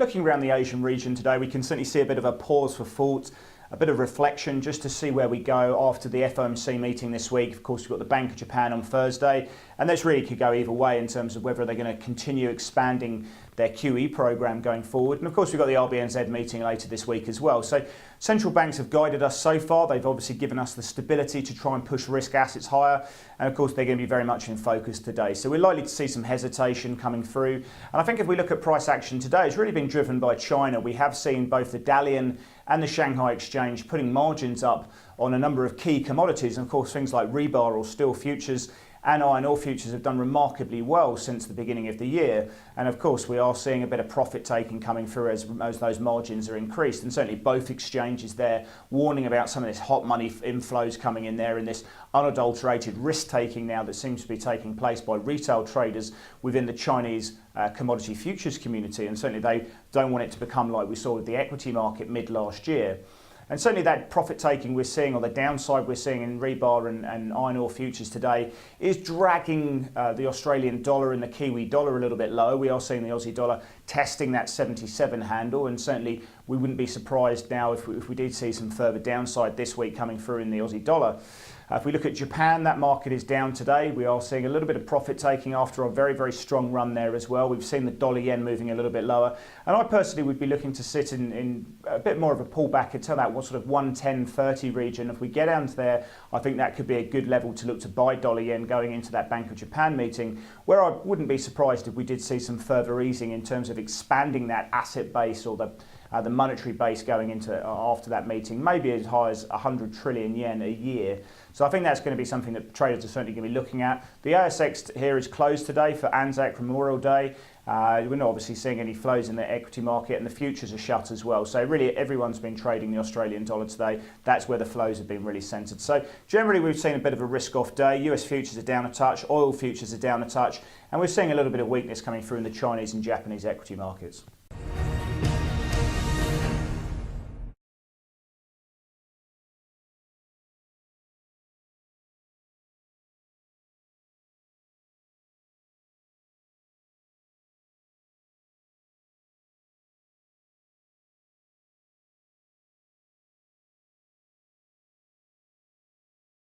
Looking around the Asian region today, we can certainly see a bit of a pause for thought, a bit of reflection just to see where we go after the FOMC meeting this week. Of course, we've got the Bank of Japan on Thursday, and this really could go either way in terms of whether they're going to continue expanding their QE program going forward. And of course, we've got the RBNZ meeting later this week as well. So central banks have guided us so far. They've obviously given us the stability to try and push risk assets higher. And of course, they're going to be very much in focus today. So we're likely to see some hesitation coming through. And I think if we look at price action today, it's really been driven by China. We have seen both the Dalian and the Shanghai Exchange putting margins up on a number of key commodities. And of course, things like rebar or steel futures and iron ore futures have done remarkably well since the beginning of the year. And of course, we are seeing a bit of profit taking coming through as those margins are increased. And certainly both exchanges there warning about some of this hot money inflows coming in there and this unadulterated risk taking now that seems to be taking place by retail traders within the Chinese commodity futures community. And certainly they don't want it to become like we saw with the equity market mid last year. And certainly that profit taking we're seeing, or the downside we're seeing in rebar and iron ore futures today, is dragging the Australian dollar and the Kiwi dollar a little bit lower. We are seeing the Aussie dollar testing that 77 handle, and certainly we wouldn't be surprised now if we did see some further downside this week coming through in the Aussie dollar. If we look at Japan, that market is down today. We are seeing a little bit of profit taking after a very, very strong run there as well. We've seen the dollar yen moving a little bit lower. And I personally would be looking to sit in a bit more of a pullback until that sort of 110.30 region. If we get down to there, I think that could be a good level to look to buy dollar yen going into that Bank of Japan meeting, where I wouldn't be surprised if we did see some further easing in terms of expanding that asset base or the monetary base going into after that meeting, maybe as high as 100 trillion yen a year. So I think that's going to be something that traders are certainly going to be looking at. The ASX here is closed today for Anzac Memorial Day. We're not obviously seeing any flows in the equity market, and the futures are shut as well. So really everyone's been trading the Australian dollar today. That's where the flows have been really centred. So generally we've seen a bit of a risk-off day. US futures are down a touch, oil futures are down a touch, and we're seeing a little bit of weakness coming through in the Chinese and Japanese equity markets.